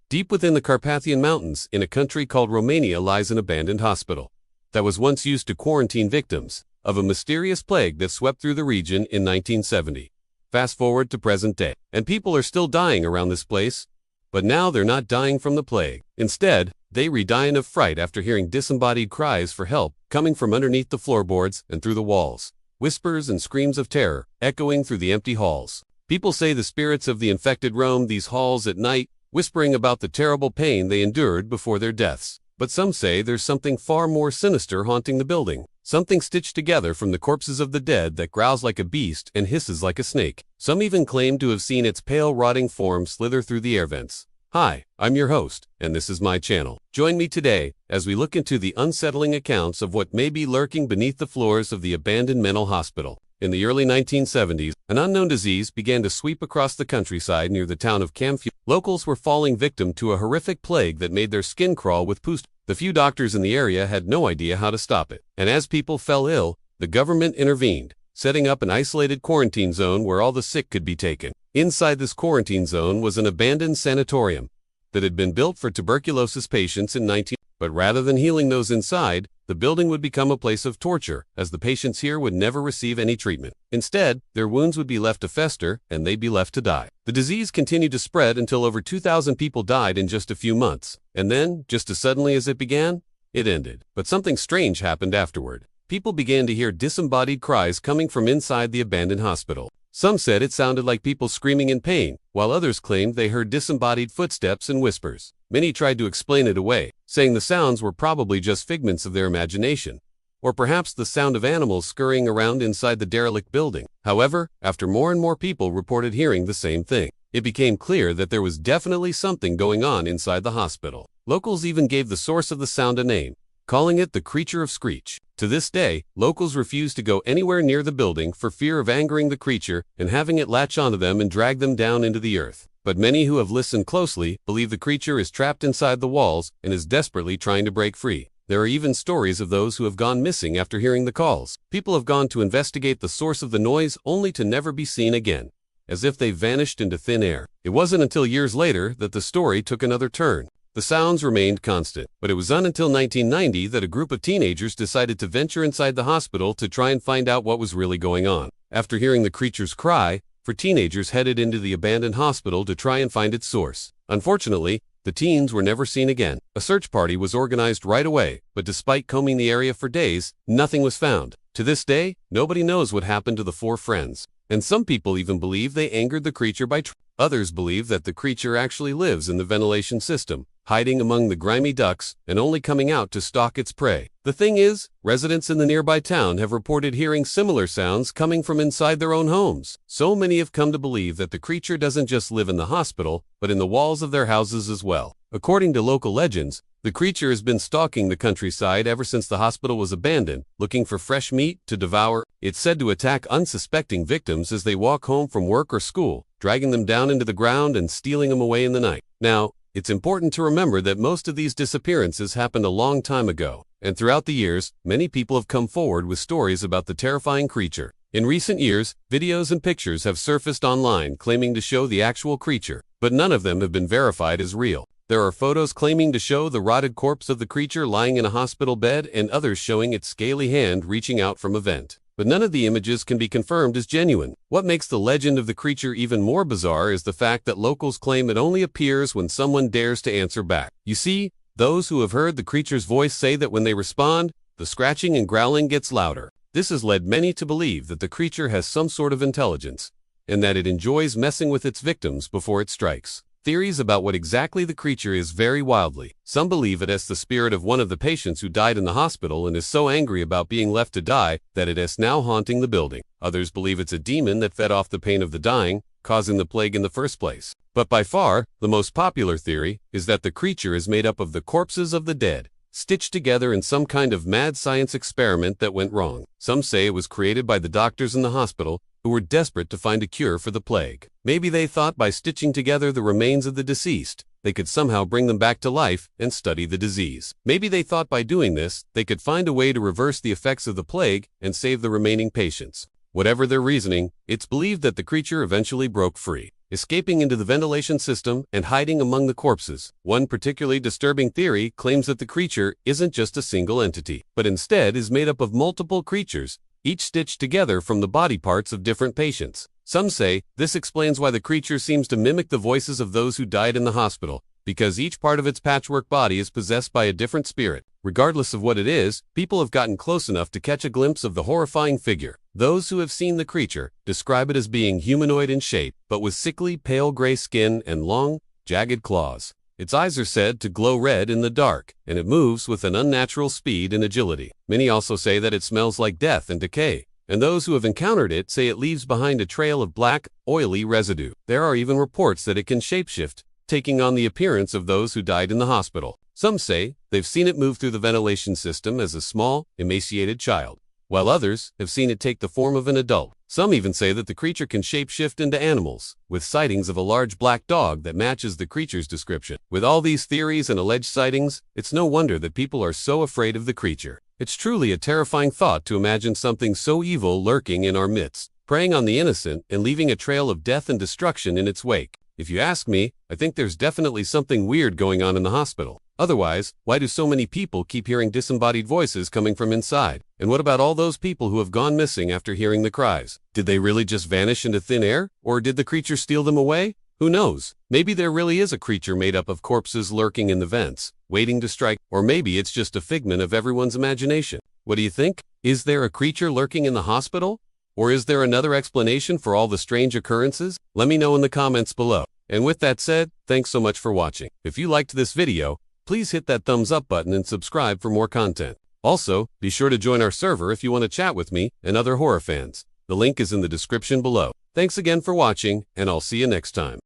Deep within the Carpathian Mountains, in a country called Romania, lies an abandoned hospital that was once used to quarantine victims of a mysterious plague that swept through the region in 1970. Fast forward to present day, and people are still dying around this place. But now they're not dying from the plague. Instead, they dying of fright after hearing disembodied cries for help coming from underneath the floorboards and through the walls. Whispers and screams of terror echoing through the empty halls. People say the spirits of the infected roam these halls at night, whispering about the terrible pain they endured before their deaths. But some say there's something far more sinister haunting the building. Something stitched together from the corpses of the dead that growls like a beast and hisses like a snake. Some even claim to have seen its pale, rotting form slither through the air vents. Hi, I'm your host, and this is my channel. Join me today as we look into the unsettling accounts of what may be lurking beneath the floors of the abandoned mental hospital. In the early 1970s, an unknown disease began to sweep across the countryside near the town of Camfu. Locals were falling victim to a horrific plague that made their skin crawl with pus. The few doctors in the area had no idea how to stop it. And as people fell ill, the government intervened, setting up an isolated quarantine zone where all the sick could be taken. Inside this quarantine zone was an abandoned sanatorium that had been built for tuberculosis patients in 19. But rather than healing those inside, the building would become a place of torture, as the patients here would never receive any treatment. Instead, their wounds would be left to fester, and they'd be left to die. The disease continued to spread until over 2,000 people died in just a few months. And then, just as suddenly as it began, it ended. But something strange happened afterward. People began to hear disembodied cries coming from inside the abandoned hospital. Some said it sounded like people screaming in pain, while others claimed they heard disembodied footsteps and whispers. Many tried to explain it away, saying the sounds were probably just figments of their imagination, or perhaps the sound of animals scurrying around inside the derelict building. However, after more and more people reported hearing the same thing, it became clear that there was definitely something going on inside the hospital. Locals even gave the source of the sound a name, calling it the creature of Screech. To this day, locals refuse to go anywhere near the building for fear of angering the creature and having it latch onto them and drag them down into the earth. But many who have listened closely believe the creature is trapped inside the walls and is desperately trying to break free. There are even stories of those who have gone missing after hearing the calls. People have gone to investigate the source of the noise only to never be seen again, as if they vanished into thin air. It wasn't until years later that the story took another turn. The sounds remained constant, but it was not until 1990 that a group of teenagers decided to venture inside the hospital to try and find out what was really going on. After hearing the creature's cry, teenagers headed into the abandoned hospital to try and find its source. Unfortunately, the teens were never seen again. A search party was organized right away, but despite combing the area for days, nothing was found. To this day, nobody knows what happened to the four friends. And some people even believe they angered the creature by Others believe that the creature actually lives in the ventilation system, hiding among the grimy ducts and only coming out to stalk its prey. The thing is, residents in the nearby town have reported hearing similar sounds coming from inside their own homes. So many have come to believe that the creature doesn't just live in the hospital, but in the walls of their houses as well. According to local legends, the creature has been stalking the countryside ever since the hospital was abandoned, looking for fresh meat to devour. It's said to attack unsuspecting victims as they walk home from work or school, dragging them down into the ground and stealing them away in the night. Now, it's important to remember that most of these disappearances happened a long time ago, and throughout the years, many people have come forward with stories about the terrifying creature. In recent years, videos and pictures have surfaced online claiming to show the actual creature, but none of them have been verified as real. There are photos claiming to show the rotted corpse of the creature lying in a hospital bed and others showing its scaly hand reaching out from a vent. But none of the images can be confirmed as genuine. What makes the legend of the creature even more bizarre is the fact that locals claim it only appears when someone dares to answer back. You see, those who have heard the creature's voice say that when they respond, the scratching and growling gets louder. This has led many to believe that the creature has some sort of intelligence, and that it enjoys messing with its victims before it strikes. Theories about what exactly the creature is vary wildly. Some believe it as the spirit of one of the patients who died in the hospital and is so angry about being left to die that it is now haunting the building. Others believe it's a demon that fed off the pain of the dying, causing the plague in the first place. But by far, the most popular theory is that the creature is made up of the corpses of the dead, stitched together in some kind of mad science experiment that went wrong. Some say it was created by the doctors in the hospital, who were desperate to find a cure for the plague. Maybe they thought by stitching together the remains of the deceased, they could somehow bring them back to life and study the disease. Maybe they thought by doing this, they could find a way to reverse the effects of the plague and save the remaining patients. Whatever their reasoning, it's believed that the creature eventually broke free. escaping into the ventilation system and hiding among the corpses. One particularly disturbing theory claims that the creature isn't just a single entity, but instead is made up of multiple creatures, each stitched together from the body parts of different patients. Some say this explains why the creature seems to mimic the voices of those who died in the hospital, because each part of its patchwork body is possessed by a different spirit. Regardless of what it is, people have gotten close enough to catch a glimpse of the horrifying figure. Those who have seen the creature describe it as being humanoid in shape, but with sickly pale gray skin and long, jagged claws. Its eyes are said to glow red in the dark, and it moves with an unnatural speed and agility. Many also say that it smells like death and decay, and those who have encountered it say it leaves behind a trail of black, oily residue. There are even reports that it can shapeshift, taking on the appearance of those who died in the hospital. Some say they've seen it move through the ventilation system as a small, emaciated child, while others have seen it take the form of an adult. Some even say that the creature can shapeshift into animals, with sightings of a large black dog that matches the creature's description. With all these theories and alleged sightings, it's no wonder that people are so afraid of the creature. It's truly a terrifying thought to imagine something so evil lurking in our midst, preying on the innocent and leaving a trail of death and destruction in its wake. If you ask me, I think there's definitely something weird going on in the hospital. Otherwise, why do so many people keep hearing disembodied voices coming from inside? And what about all those people who have gone missing after hearing the cries? Did they really just vanish into thin air? Or did the creature steal them away? Who knows? Maybe there really is a creature made up of corpses lurking in the vents, waiting to strike, or maybe it's just a figment of everyone's imagination. What do you think? Is there a creature lurking in the hospital? Or is there another explanation for all the strange occurrences? Let me know in the comments below. And with that said, thanks so much for watching. If you liked this video, please hit that thumbs up button and subscribe for more content. Also, be sure to join our server if you want to chat with me and other horror fans. The link is in the description below. Thanks again for watching, and I'll see you next time.